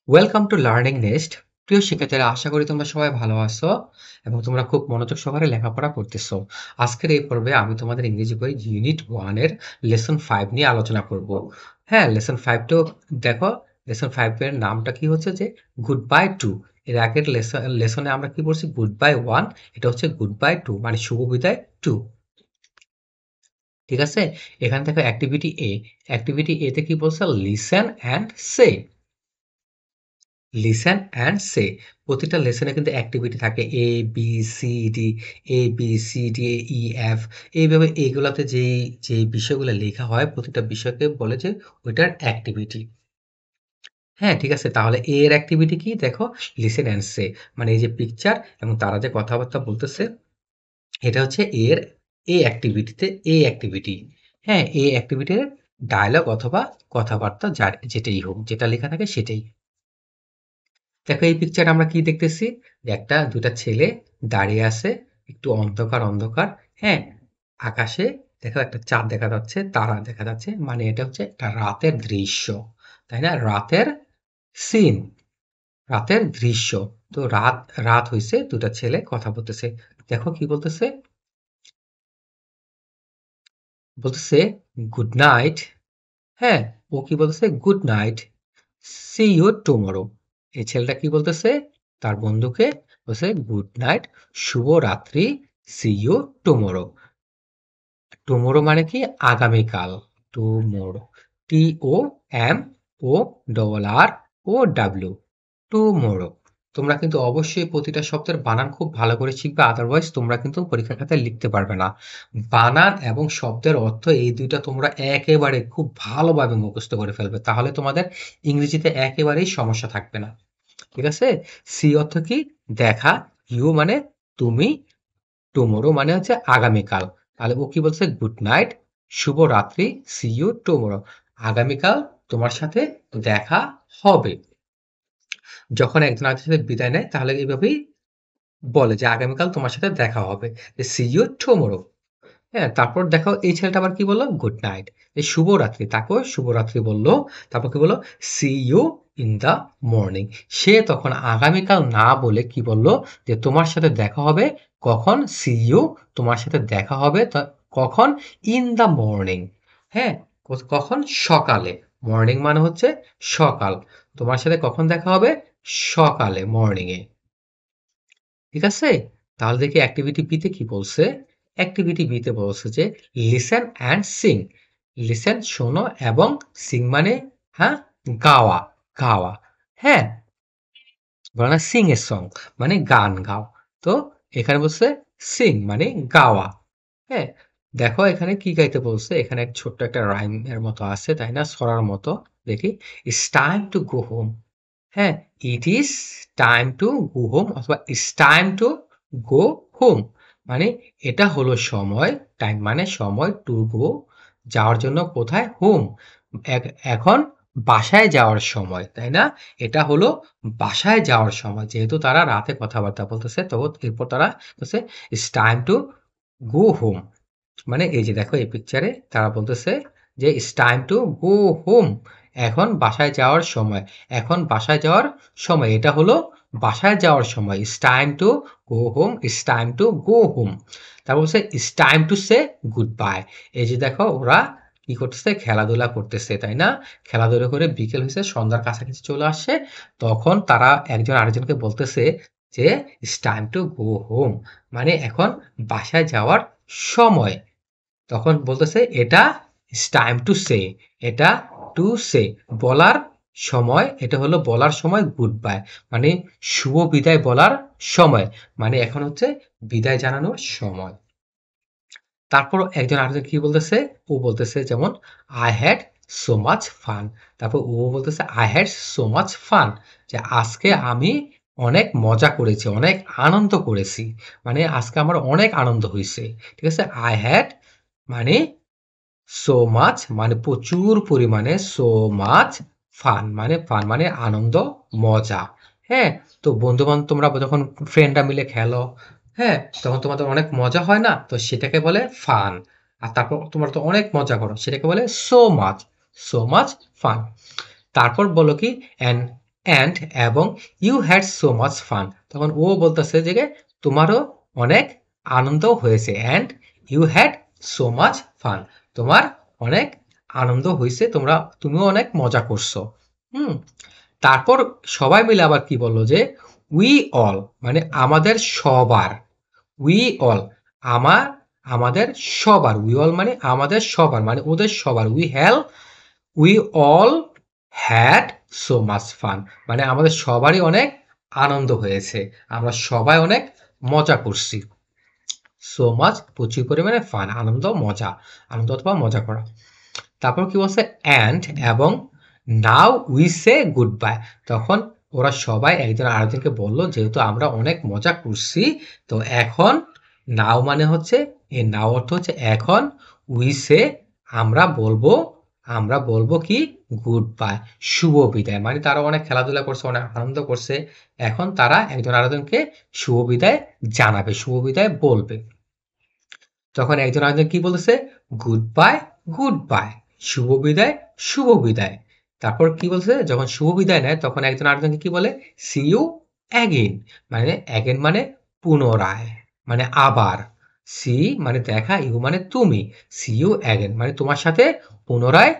Welcome to learning nest. প্রিয় শিক্ষার্থীরা, আশা করি তোমরা সবাই ভালো আছো এবং তোমরা খুব মনোযোগ সহকারে লেখাপড়া করতেছো। আজকের এই পর্বে আমি তোমাদের ইংরেজি বই ইউনিট 1 এর লেসন 5 নিয়ে আলোচনা করব। হ্যাঁ, লেসন 5 তো দেখো, লেসন 5 এর নামটা কি হচ্ছে যে গুড বাই টু। এর আগের লেসনে আমরা কি বলছি? গুড বাই 1, এটা হচ্ছে গুড বাই 2 মানে শুভ বিদায় 2। ঠিক আছে? এখান থেকে অ্যাক্টিভিটি এ, অ্যাক্টিভিটি এ তে কি বলছে? Listen and say. Listen and say. প্রতিটা লেসনে কিন্তু অ্যাক্টিভিটি থাকে A B C D, A B C D E F, এইভাবে এইগুলাতে যেই যে বিষয়গুলো লেখা হয় প্রতিটা বিষয়কে বলে যে ওইটার অ্যাক্টিভিটি। হ্যাঁ, ঠিক আছে। তাহলে এ এর অ্যাক্টিভিটি কি দেখো? লিসেন অ্যান্ড সে, মানে এই যে পিকচার এবং তারা যে কথাবার্তা বলতেছে, এটা হচ্ছে এর এ অ্যাক্টিভিটিতে এ অ্যাক্টিভিটি। হ্যাঁ, এ অ্যাক্টিভিটির ডায়লগ অথবা কথাবার্তা যার যেটাই হোক, যেটা লেখা থাকে সেটাই। দেখো এই পিকচার আমরা কি দেখতেছি? যে একটা দুটা ছেলে দাঁড়িয়ে আছে, একটু অন্ধকার অন্ধকার। হ্যাঁ, আকাশে দেখো একটা চাঁদ দেখা যাচ্ছে, তারা দেখা যাচ্ছে, মানে এটা হচ্ছে একটা রাতের দৃশ্য, তাই না? রাতের সিন, রাতের দৃশ্য। তো রাত রাত হইছে, দুটা ছেলে কথা বলতেছে। দেখো কি বলতেছে? বলতেছে গুড নাইট। হ্যাঁ, ও কি বলতেছে? Good night, see you tomorrow. এই ছেলেটা কি বলতেছে? তার বন্ধুকে বলছে গুড নাইট, শুভরাত্রি, সি ইউ টুমরো। টুমরো মানে কি? আগামীকাল। Tomorrow, T O M O double R O W, tomorrow. তোমরা কিন্তু অবশ্যই প্রতিটা শব্দের বানান খুব ভালো করে শিখবে, আদারওয়াইজ তোমরা কিন্তু পরীক্ষার খাতায় লিখতে পারবে না। বানান এবং শব্দের অর্থ এই দুইটা তোমরা একেবারে খুব ভালোভাবে মুখস্থ করে ফেলবে, তাহলে তোমাদের ইংরেজিতে একেবারেই সমস্যা থাকবে না। ঠিক আছে? সি অর্থ কি? দেখা, ইউ মানে তুমি, টুমোরো মানে হচ্ছে আগামীকাল। তাহলে ও কি বলছে? গুড নাইট, শুভরাত্রি, সি ইউ টুমোরো। আগামীকাল তোমার সাথে দেখা হবে। যখন একজন আরেকজনের সাথে বিদায় নেয় তাহলে এইভাবেই বলে যে আগামীকাল তোমার সাথে দেখা হবে, যে সি ইউ টুমোরো। হ্যাঁ, তারপর দেখো এই ছেলেটা আবার কি বললো? Good night. এই শুভরাত্রি, তাকেও শুভরাত্রি বললো। তারপর কি বললো? See you in the morning. সে তখন আগামীকাল না বলে কি বললো? যে তোমার সাথে দেখা হবে কখন? সি ইউ, তোমার সাথে দেখা হবে কখন? In the morning. হ্যাঁ, কখন? সকালে। মর্নিং মানে হচ্ছে সকাল। তোমার সাথে কখন দেখা হবে? সকালে, মর্নিং এ। ঠিক আছে? তাহলে দেখি অ্যাক্টিভিটি বি তে কি বলছে? অ্যাক্টিভিটি বি তে বলছে যে লিসেন অ্যান্ড সিং। লিসেন শোনো এবং সিং মানে হ্যাঁ গাওয়া, গাওয়া। হ্যাঁ, বলে না সিং এ সং মানে গান গাও। তো এখানে বলছে সিং মানে গাওয়া। হ্যাঁ, দেখো এখানে কি গাইতে বলছে? এখানে এক ছোট্ট একটা রাইম এর মতো আছে, তাই না? ছড়ার মতো। দেখি, it's time to go home. হ্যাঁ, it is time to go home অথবা it's time to go home, মানে এটা হলো সময়, টাইম মানে সময়, টু গো যাওয়ার জন্য, কোথায়? হোম, এখন বাসায় যাওয়ার সময়, তাই না? এটা হলো বাসায় যাওয়ার সময়, যেহেতু তারা রাতে কথাবার্তা বলতেছে, তো এরপর তারা বলছে it's time to go home. মানে এই যে দেখো এই পিকচারে তারা বলতেছে যে it's time to go home, এখন বাসায় যাওয়ার সময়, এখন বাসায় যাওয়ার সময়, এটা হলো বাসায় যাওয়ার সময়। It's time to go home, it's time to go home. তারপর বলছে it's time to say good bye. এই যে দেখো ওরা কি করতেছে? খেলাধুলা করতেছে, তাই না? খেলাধুলা করে বিকেল হয়েছে, সন্ধ্যার কাছাকাছি চলে আসছে, তখন তারা একজন আরেকজনকে বলতেছে যে it's time to go home, মানে এখন বাসায় যাওয়ার সময়। তখন বলতেছে এটা ইটস টাইম টু সে, এটা টু সে বলার সময়, এটা হলো বলার সময় গুড বাই, মানে শুভ বিদায় বলার সময়, মানে এখন হচ্ছে বিদায় জানানোর সময়। তারপর একজন আরেকজন কি বলতেছে? ও বলতেছে যেমন I had so much fun. তারপর ও বলতেছে I had so much fun, যে আজকে আমি অনেক মজা করেছি, অনেক আনন্দ করেছি, মানে আজকে আমার অনেক আনন্দ হয়েছে। ঠিক আছে? আই হ্যাড মানে সো মাচ মানে প্রচুর পরিমাণে, সো মাচ ফান মানে ফান মানে আনন্দ, মজা। হ্যাঁ, তো বন্ধু বান্ধব তোমরা যখন ফ্রেন্ডরা মিলে খেলো, হ্যাঁ, তখন তোমাদের অনেক মজা হয় না? তো সেটাকে বলে ফান। আর তারপর তোমরা তো অনেক মজা করো, সেটাকে বলে so much, so much fun. তারপর বলো কি? অ্যান্ড অ্যান্ড এবং you had so much fun, তখন ও বলতেছে যে তোমারও অনেক আনন্দ হয়েছে, and you had so much fun, তোমার অনেক আনন্দ হয়েছে, তুমিও অনেক মজা করছো। হুম তারপর সবাই মিলে আবার কি বললো যে উই অল, মানে আমাদের সবার, উই অল, আমার আমাদের সবার, উই অল মানে আমাদের সবার, মানে ওদের সবার, we all had so much fun, মানে আমাদের সবারই অনেক আনন্দ হয়েছে, আমরা সবাই অনেক মজা করছি। সো মাচ প্রচুর পরিমাণে ফান, আনন্দ, মজা, আনন্দ অথবা মজা করা। তারপর কি বলছে অ্যান্ড এবং now we say good bye, তখন ওরা সবাই একজন আরেকজনকে বললো যেহেতু আমরা অনেক মজা করছি, তো এখন নাও মানে হচ্ছে, এই নাও অর্থ হচ্ছে এখন, উই সে আমরা বলবো কি গুড বাই, শুভ বিদায়, মানে তারা অনেক খেলাধুলা করছে, অনেক আনন্দ করছে, এখন তারা একজন আরেকজনকে শুভ বিদায় জানাবে, শুভ বিদায় বলবে। তখন একজন আরেকজন কি বলতেছে গুড বাই, গুড বাই, শুভ বিদায়, শুভ বিদায়। তারপর কি বলছে যখন শুভ বিদায় নেয় তখন একজন আরেকজনকে কি বলে সি ইউ অ্যাগেন, মানে অ্যাগেন মানে পুনরায়, মানে আবার, সি মানে দেখা, ইউ মানে তুমি, সি ইউ অ্যাগেন মানে তোমার সাথে পুনরায়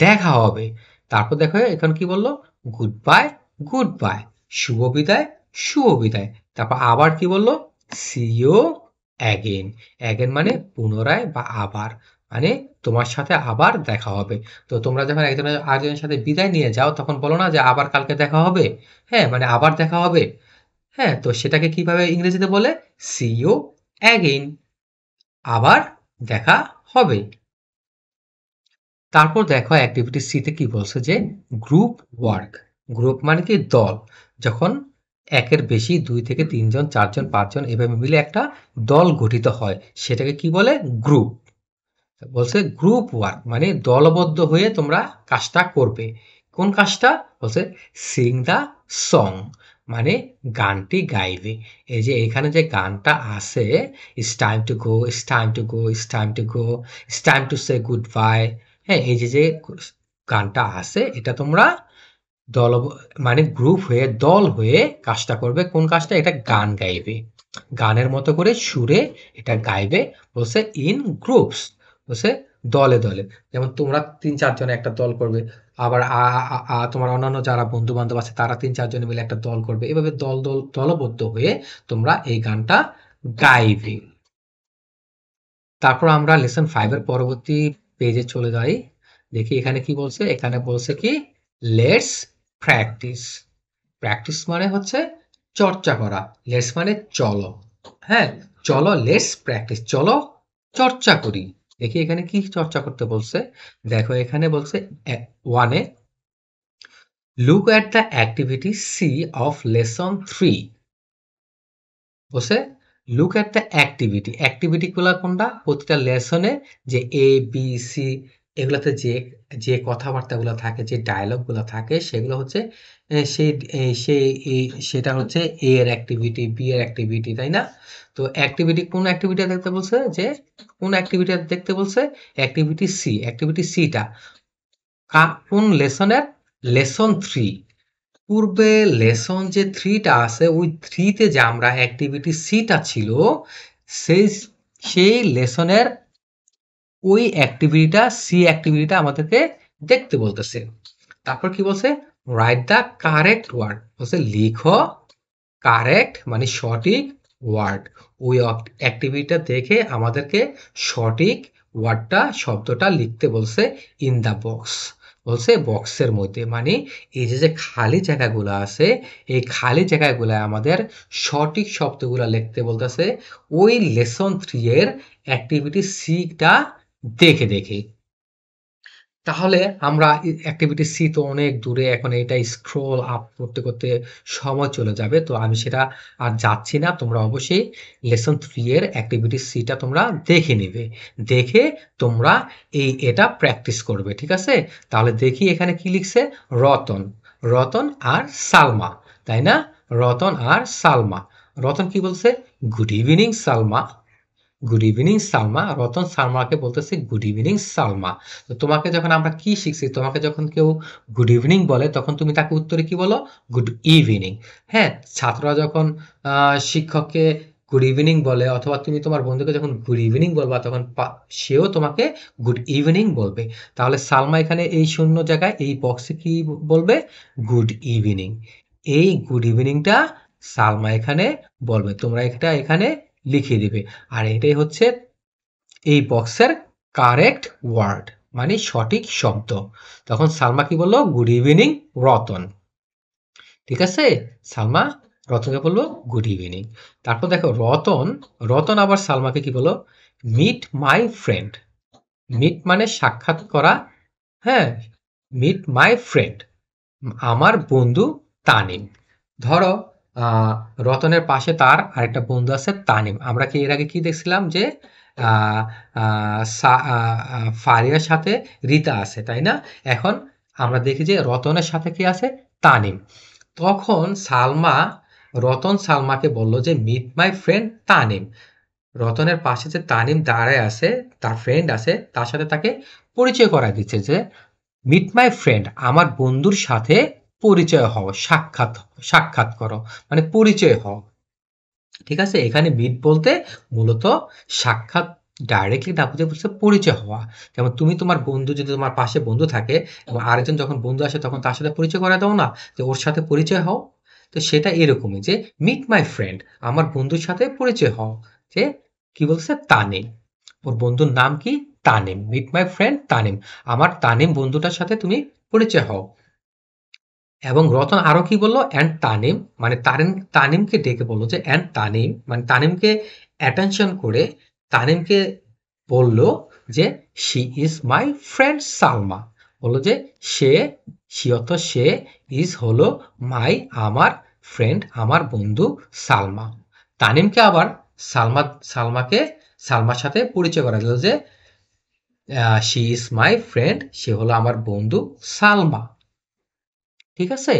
দেখা হবে। তারপর দেখো এখন কি বললো গুড বাই, গুড বাই, শুভ বিদায়, শুভ বিদায়। তারপর আবার কি বললো সি ইউ অ্যাগেন, অ্যাগেন মানে পুনরায় বা আবার, মানে তোমার সাথে আবার দেখা হবে। তো তোমরা যখন একজন আরেকজনের সাথে বিদায় নিয়ে যাও তখন বলো না যে আবার কালকে দেখা হবে, হ্যাঁ মানে আবার দেখা হবে, হ্যাঁ তো সেটাকে কিভাবে ইংরেজিতে বলে সি ইউ অ্যাগেইন, আবার দেখা হবে। তারপর দেখো অ্যাক্টিভিটি সি তে কি বলছে যে গ্রুপ ওয়ার্ক, গ্রুপ মানে কি দল, যখন একের বেশি 2 থেকে 3 জন 4 জন 5 জন এভাবে মিলে একটা দল গঠিত হয় সেটাকে কি বলে গ্রুপ। বলছে গ্রুপ ওয়ার্ক মানে দলবদ্ধ হয়ে তোমরা কাজটা করবে। কোন কাজটা বলছে সিং দা সং, মানে গানটি গাইবে। এই যে এখানে যে গানটা আছে it's time to go, it's time to go, it's time to go, it's time to say good bye, হ্যাঁ এই যে যে গানটা আছে এটা তোমরা দল মানে গ্রুপ হয়ে দল হয়ে কাজটা করবে। কোন কাজটা? এটা গান গাইবে, গানের মতো করে সুরে এটা গাইবে। বলছে ইন গ্রুপস, বলছে দলে দলে, যেমন তোমরা 3-4 জন একটা দল করবে, আবার তোমার অন্যান্য যারা বন্ধু বান্ধব আছে তারা 3-4 জন মিলে একটা দল করবে, এভাবে দলবদ্ধ হয়ে তোমরা এই গানটা গাইবে। তারপর আমরা লেসন 5 এর পরবর্তী পেজে চলে যাই, দেখি এখানে কি বলছে। এখানে বলছে কি লেটস প্র্যাকটিস, প্র্যাকটিস মানে হচ্ছে চর্চা করা, লেটস মানে চলো, হ্যাঁ চলো লেটস প্র্যাকটিস, চলো চর্চা করি। দেখি এখানে কি চর্চা করতে বলছে। দেখো এখানে বলছে 1-এ look at the activity C of lesson 3, বলছে look at the activity, activity গুলা কোনটা? প্রতিটা লেসনে যে এ বি সি এগুলাতে যে যে কথাবার্তাগুলো থাকে, যে ডায়লগ গুলো থাকে সেগুলো হচ্ছে সেই সেই সেটা হচ্ছে এ এর অ্যাক্টিভিটি, বি এর অ্যাক্টিভিটি, তাই না? তো অ্যাক্টিভিটি কোন অ্যাক্টিভিটি দেখতে বলছে, যে কোন অ্যাক্টিভিটি দেখতে বলছে? অ্যাক্টিভিটি সি, অ্যাক্টিভিটি সিটা কোন লেসনের? লেসন 3। পূর্বে লেসন যে 3টা আছে ওই 3তে যে আমরা অ্যাক্টিভিটি সিটা ছিল সেই সেই লেসনের ওই অ্যাক্টিভিটিটা, সি অ্যাক্টিভিটিটা আমাদেরকে দেখতে বলতেছে। তারপর কি বলছে? রাইট দ্য কারেক্ট ওয়ার্ড, বলছে লিখো কারেক্ট মানে সঠিক ওয়ার্ড, ওই অ্যাক্টিভিটিটা দেখে আমাদেরকে সঠিক ওয়ার্ডটা, শব্দটা লিখতে বলছে ইন দ্য বক্স, বলছে বক্সের মধ্যে, মানে এই যে যে খালি জায়গাগুলো আছে এই খালি জায়গাগুলো আমাদের সঠিক শব্দগুলো লিখতে বলতেছে ওই লেসন 3 এর অ্যাক্টিভিটি সিটা দেখে দেখে। তাহলে আমরা অ্যাক্টিভিটি সি তো অনেক দূরে, এখন এটা স্ক্রল আপ করতে করতে সময় চলে যাবে, তো আমি সেটা আর যাচ্ছি না। তোমরা অবশ্যই লেসন 3 এর অ্যাক্টিভিটি সিটা তোমরা দেখে নেবে, দেখে তোমরা এটা প্র্যাকটিস করবে, ঠিক আছে? তাহলে দেখি এখানে কি লিখছে, রতন, রতন আর সালমা, তাই না? রতন আর সালমা, রতন কি বলছে? Good evening Salma, good evening Salma. Ratan সালমাকে বলতেছে গুড ইভিনিং সালমা। তো তোমাকে যখন আমরা কি শিখছি, তোমাকে যখন কেউ গুড ইভিনিং বলে তখন তুমি তাকে উত্তরে কি বলো? Good evening. হ্যাঁ, ছাত্ররা যখন শিক্ষককে গুড ইভিনিং বলে অথবা তুমি তোমার বন্ধুকে যখন গুড ইভিনিং বলবা তখন সেও তোমাকে গুড ইভিনিং বলবে। তাহলে সালমা এখানে এই শূন্য জায়গায় এই বক্সে কি বলবে? Good evening. এই গুড ইভিনিংটা সালমা এখানে বলবে, তোমরা এটা এখানে লিখে দিবে। আর এটাই হচ্ছে এই বক্সের কারেক্ট ওয়ার্ড, মানে সঠিক শব্দ। তখন সালমা কি বললো? Good evening Ratan. ঠিক আছে, সালমা রতনকে বললো গুড ইভিনিং। তারপর দেখো রতন, রতন আবার সালমাকে কি বললো? Meet my friend. মিট মানে সাক্ষাৎ করা। হ্যাঁ, মিট মাই ফ্রেন্ড, আমার বন্ধু তানিম। ধরো আহ, রতনের পাশে তার আরেকটা বন্ধু আছে তানিম। আমরা কি এর আগে কি দেখছিলাম যে আহ, ফারিয়ার সাথে রিতা আছে, তাই না? এখন আমরা দেখি যে রতনের সাথে কি আছে? তানিম। তখন সালমা, রতন সালমাকে বলল যে মিট মাই ফ্রেন্ড তানিম। রতনের পাশে যে তানিম দাঁড়ায় আছে, তার ফ্রেন্ড আছে, তার সাথে তাকে পরিচয় করায় দিচ্ছে যে মিট মাই ফ্রেন্ড, আমার বন্ধুর সাথে পরিচয় হও, সাক্ষাৎ সাক্ষাৎ করো, মানে পরিচয় হও। ঠিক আছে, এখানে মিট বলতে মূলত সাক্ষাৎ, ডাইরেক্টলি না বুঝে বুঝতে পরিচয় হওয়া। যেমন তুমি তোমার বন্ধু, যদি তোমার পাশে বন্ধু থাকে এবং আরেকজন যখন বন্ধু আসে তখন তার সাথে পরিচয় করা দাও না, যে ওর সাথে পরিচয় হও। তো সেটা এরকমই যে মিট মাই ফ্রেন্ড, আমার বন্ধুর সাথে পরিচয় হও। যে কি বলছে? তানিম। ওর বন্ধুর নাম কি? Tanim. Meet my friend Tanim, আমার তানিম বন্ধুটার সাথে তুমি পরিচয় হও। এবং রতন আরো কি বললো? অ্যান্ড তানিম, মানে তানিমকে ডেকে বললো যে অ্যান্ড তানিম, মানে তানিমকে অ্যাটেনশন করে তানিমকে বলল যে she is my friend Salma. বললো যে সে, সি অর্থ সে, ইজ হলো মাই আমার, ফ্রেন্ড আমার বন্ধু সালমা। তানিমকে আবার সালমা, সালমাকে সালমার সাথে পরিচয় করা দিল যে শি ইজ মাই ফ্রেন্ড, সে হলো আমার বন্ধু সালমা। ঠিক আছে,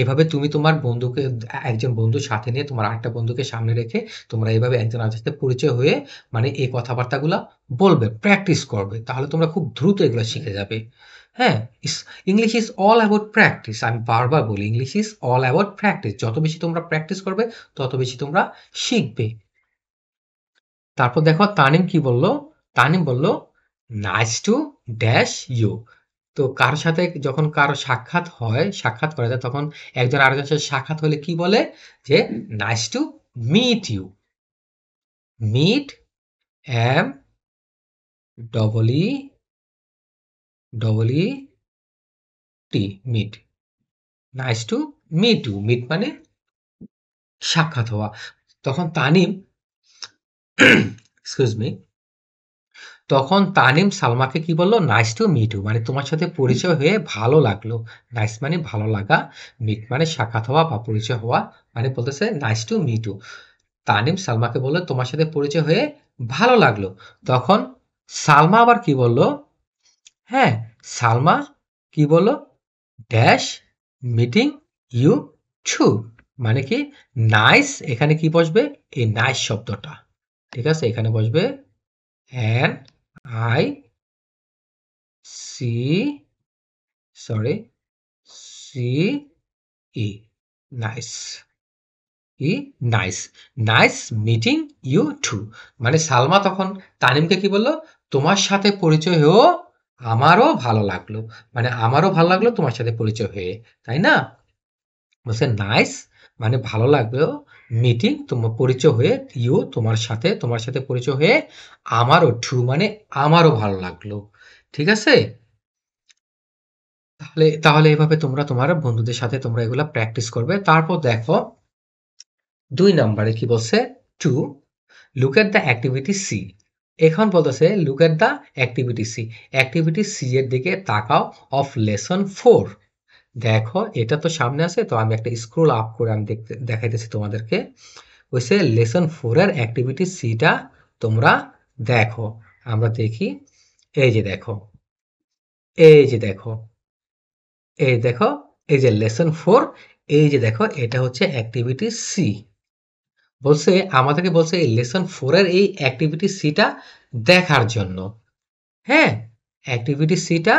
এভাবে তুমি তোমার বন্ধুকে, একজন বন্ধুর সাথে নিয়ে তোমার আরেকটা বন্ধুকে সামনে রেখে তোমরা এইভাবে একজন আরেকজনের সাথে পরিচয় হয়ে মানে এই কথাবার্তাগুলা বলবে, প্র্যাকটিস করবে, তাহলে তোমরা খুব দ্রুত এগুলো শিখে যাবে। হ্যাঁ, English is all about practice. আমি বারবার বলি English is all about practice. যত বেশি তোমরা প্র্যাকটিস করবে তত বেশি তোমরা শিখবে। তারপর দেখো তানিম কি বলল? তানিম বলল নাইস টু ড্যাশ ইউ। তো কার সাথে যখন কারো সাক্ষাৎ হয়, সাক্ষাৎ করা যায়, তখন একজন আরেকজনের সাথে সাক্ষাৎ হলে কি বলে? যে nice to meet you. Meet, M double E, double E T, meet. Nice to meet you, meet মানে সাক্ষাৎ হওয়া। তখন তানিম, এক্সকিউজ মি, তখন তানিম সালমাকে কি বললো? নাইস টু মিট ইউ, মানে তোমার সাথে পরিচয় হয়ে ভালো লাগলো। নাইস মানে ভালো লাগা, মিট মানে সাক্ষাৎ হওয়া বা পরিচয় হওয়া, মানে বলতেছে nice to meet you. Tanim সালমাকে বললো তোমার সাথে পরিচয় হয়ে ভালো লাগলো। তখন সালমা আবার কি বললো? হ্যাঁ, সালমা কি বললো? ড্যাশ মিটিং ইউ টু, মানে কি নাইস, এখানে কি বসবে? এই নাইস শব্দটা। ঠিক আছে, এখানে বসবে N I C, sorry, C E, nice, E, nice, nice meeting you too. মানে সালমা তখন তানিমকে কি বললো? তোমার সাথে পরিচয় হয়েও আমারও ভালো লাগলো, মানে আমারও ভালো লাগলো তোমার সাথে পরিচয় হয়ে, তাই না? বলছে নাইস মানে ভালো লাগলো, মিটিং তোমার পরিচয় হয়ে, ইউ তোমার সাথে, তোমার সাথে পরিচয় হয়ে, আমারও টু মানে আমারও ভালো লাগলো। ঠিক আছে, তাহলে তাহলে এভাবে তোমরা তোমার বন্ধুদের সাথে তোমরা এগুলা প্র্যাকটিস করবে। তারপর দেখো ২ নম্বরে কি বলছে? To look at the activity C. এখন বলতেছে look at the activity C. Activity C এর দিকে তাকাও অফ লেসন 4। দেখো এটা তো সামনে আছে, তো আমি একটা স্ক্রল আপ করে আমি দেখতে দেখাইতেছি তোমাদেরকে। হইছে লেসন 4 এর অ্যাক্টিভিটি সিটা তোমরা দেখো। আমরা দেখি, এই যে দেখো, এই যে দেখো, এই দেখো, এই যে লেসন 4, এই যে দেখো এটা হচ্ছে অ্যাক্টিভিটি সি। বলছে আমাদেরকে বলছে এই লেসন 4 এর এই অ্যাক্টিভিটি সিটা দেখার জন্য। হ্যাঁ, অ্যাক্টিভিটি সিটা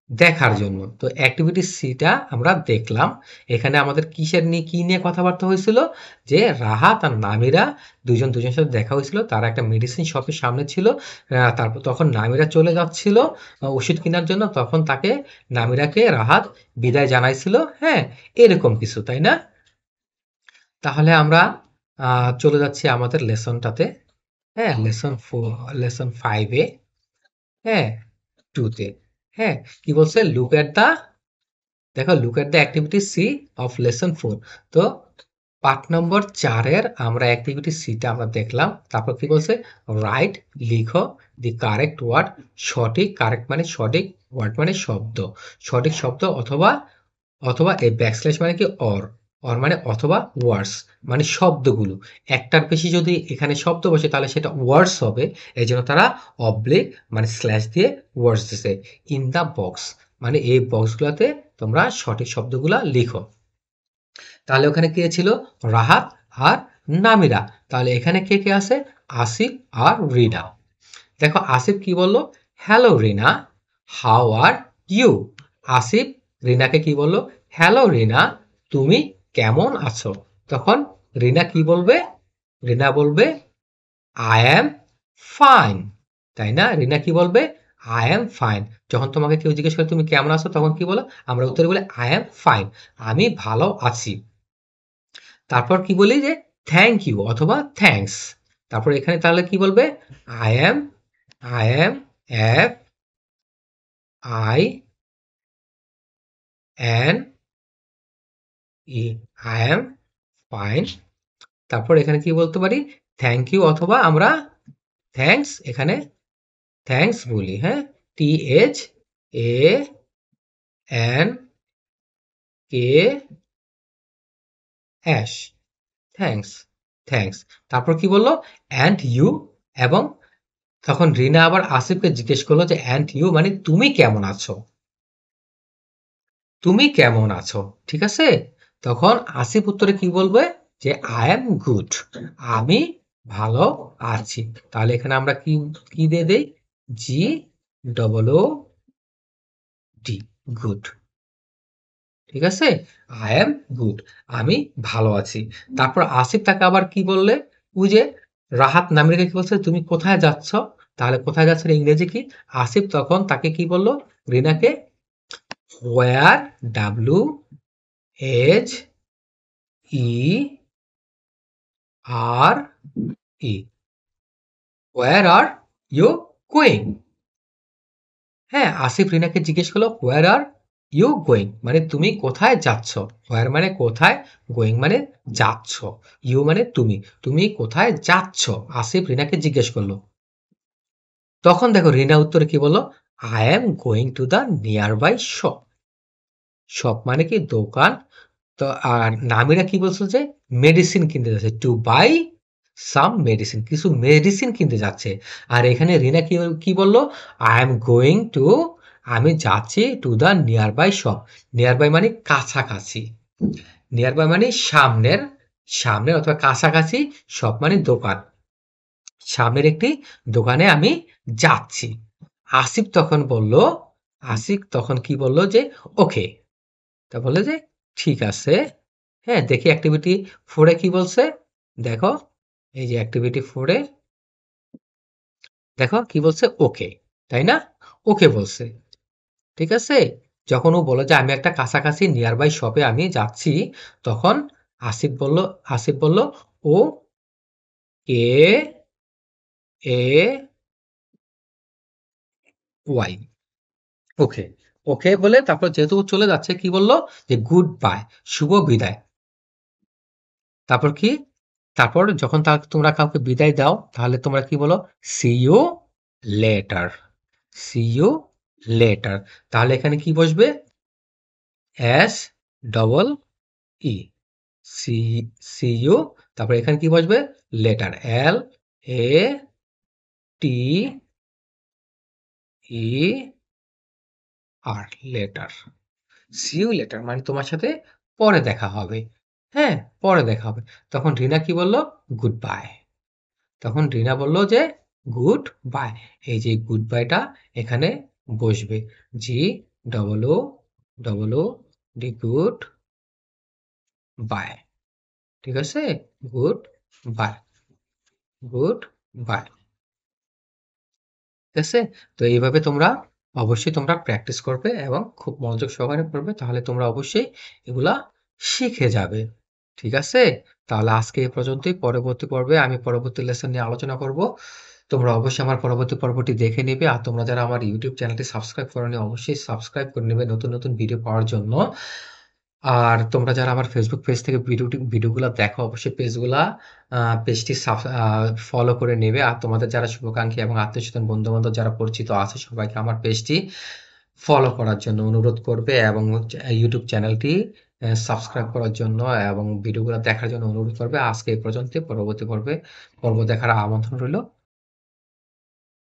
দেখার জন্য। তো অ্যাক্টিভিটি সিটা আমরা দেখলাম। এখানে আমাদের কি নিয়ে কথাবার্তা হয়েছিল? যে রাহাত আর নামিরা দুজনের সাথে দেখা হয়েছিল। তারা একটা মেডিসিন শপের সামনে ছিল। তারপর তখন নামিরা চলে যাচ্ছিল ওষুধ কেনার জন্য। তখন তাকে নামিরাকে রাহাত বিদায় জানাইছিল। হ্যাঁ, এরকম কিছু, তাই না? তাহলে আমরা চলে যাচ্ছি আমাদের লেসনটাতে। হ্যাঁ, লেসন 5 এ। হ্যাঁ, 2 তে। হ্যাঁ, কি বলছে? দেখো look at the activity C of lesson 4। তো পার্ট নম্বর 4 এর আমরা অ্যাক্টিভিটি সিটা আমরা দেখলাম। তারপর কি বলছে? রাইট, লিখো দি কারেক্ট ওয়ার্ড। কারেক্ট মানে সঠিক, ওয়ার্ড মানে শব্দ। সঠিক শব্দ অথবা অথবা এই ব্যাকস্ল্যাশ মানে কি অর মানে অথবা ওয়ার্ডস মানে শব্দগুলো। একটার বেশি যদি এখানে শব্দ বসে তাহলে সেটা ওয়ার্ডস হবে। এই জন্য তারা অবলিক মানে স্ল্যাশ দিয়ে ওয়ার্ডস দিছে। ইন দা বক্স মানে এই বক্সগুলোতে তোমরা সঠিক শব্দগুলা লিখো। তাহলে ওখানে কে ছিল? রাহাত আর নামিরা। তাহলে এখানে কে কে আছে? আসিফ আর রিনা। দেখো আসিফ কি বললো? Hello Rina, how are you? Asif রিনাকে কি বললো? হ্যালো রিনা, তুমি কেমন আছো? তখন রিনা কি বলবে? রিনা বলবে আই অ্যাম ফাইন। তাই না? রিনা কি বলবে? I am fine. যখন তোমাকে কেউ জিজ্ঞেস করে তুমি কেমন আছো তখন কি বলো? আমরা উত্তরে বলি আই অ্যাম ফাইন, আমি ভালো আছি। তারপর কি বলি? যে থ্যাংক ইউ অথবা থ্যাঙ্কস। তারপর এখানে তাহলে কি বলবে? I am I am app I an E I am fine. তারপর এখানে কি বলতে পারি? থ্যাংক ইউ অথবা আমরা থ্যাঙ্কস, এখানে থ্যাঙ্কস বলি। হ্যাঁ, THANKS, থ্যাঙ্কস, থ্যাঙ্কস। তারপর কি বললো? And you. এবং তখন রিনা আবার আসিফকে জিজ্ঞেস করলো যে অ্যান্ড ইউ মানে তুমি কেমন আছো? তুমি কেমন আছো? ঠিক আছে? তখন আসিফ উত্তরে কি বলবে? যে আই এম গুড, আমি ভালো আছি। তাহলে এখানে আমরা কি কি দিয়ে দেই? GOOD, good. ঠিক আছে? আই এম গুড, আমি ভালো আছি। তারপর আসিফ তাকে আবার কি বললে? ওই যে রাহাত নামিরাকে কি বলছে? তুমি কোথায় যাচ্ছ? তাহলে কোথায় যাচ্ছেন ইংরেজি কি? আসিফ তখন তাকে কি বললো? রিনাকে where, WHERE, where are you going? হ্যাঁ, আসিফ রিনাকে জিজ্ঞেস করলো হোয়ার আর ইউ গোয়িং মানে তুমি কোথায় যাচ্ছ? হোয়ার মানে কোথায়, গোয়িং মানে যাচ্ছ, ইউ মানে তুমি, তুমি কোথায় যাচ্ছ? আসিফ রিনাকে জিজ্ঞেস করলো। তখন দেখো রিনা উত্তরে কি বললো? I am going to the nearby shop. Shop মানে কি? দোকান। তো আর নামিরা কি বলছো? যে মেডিসিন কিনতে যাচ্ছে, টু বাই সাম মেডিসিন, কিছু মেডিসিন কিনতে যাচ্ছে। আর এখানে রিনা কি কি বললো? আই এম গোয়িং টু, আমি যাচ্ছি to the nearby shop. Nearby মানে কাছাকাছি, নিয়ার বাই মানে সামনের, সামনের অথবা কাছাকাছি, শপ মানে দোকান, সামনের একটি দোকানে আমি যাচ্ছি। আসিফ তখন বলল, আসিফ তখন কি বলল? যে ওকে। তা বলে যে ঠিক আছে। হ্যাঁ, দেখি অ্যাক্টিভিটি 4 এ কি বলছে? দেখো, এই যে অ্যাক্টিভিটি 4 এ দেখো কি বলছে? ওকে, তাই না? ওকে বলছে। ঠিক আছে? যখন ও বলে যে আমি একটা কাছাকাছি নিয়ার বাই শপে আমি যাচ্ছি, তখন আসিফ বলল, আসিফ বলল ও কে এ ওয়াই, ওকে। ওকে বলে তারপর যেহেতু ও চলে যাচ্ছে কি বলল? যে গুড বাই, শুভ বিদায়। তারপর কি? তারপর যখন তোমরা কাউকে বিদায় দাও তাহলে তোমরা কি বলো? See you later, see you later. তাহলে এখানে কি বসবে? S double E, C, C U. তারপর এখানে কি বসবে? Later, LATER, later. See you later মানে তোমার সাথে পরে দেখা হবে। হ্যাঁ, পরে দেখা হবে। তখন রিনা কি বলল? Good bye. তখন রিনা বলল যে গুড বাই। এই যে গুড বাইটা এখানে বসবে। G double O double O D goodbye. ঠিক আছে? Goodbye, goodbye. ঠিক আছে? তো এইভাবে তোমরা অবশ্যই তোমরা প্র্যাকটিস করবে এবং খুব মনোযোগ সহকারে পড়বে। তাহলে তোমরা অবশ্যই এগুলা শিখে যাবে। ঠিক আছে? তাহলে আজকে এই পর্যন্তই। পরবর্তী পর্বে আমি পরবর্তী লেসন নিয়ে আলোচনা করব। তোমরা অবশ্যই আমার পরবর্তী পর্বটি দেখে নিবে। আর তোমরা যারা আমার YouTube চ্যানেলটি সাবস্ক্রাইব করোনি অবশ্যই সাবস্ক্রাইব করে নিবে নতুন, নতুন ভিডিও পাওয়ার জন্য। আর তোমরা যারা আমার Facebook পেজ থেকে ভিডিওগুলা দেখো অবশ্যই পেজটি ফলো করে নেবে। আর তোমাদের যারা শুভাকাঙ্ক্ষী এবং আত্মীয়স্বজন বন্ধু-বান্ধব যারা পরিচিত আছে সবাইকে আমার পেজটি ফলো করার জন্য অনুরোধ করবে এবং YouTube চ্যানেলটি সাবস্ক্রাইব করার জন্য এবং ভিডিওগুলো দেখার জন্য অনুরোধ করবে। আজকে এই পর্যন্ত। পরবর্তী পর্ব দেখার আমন্ত্রণ রইল।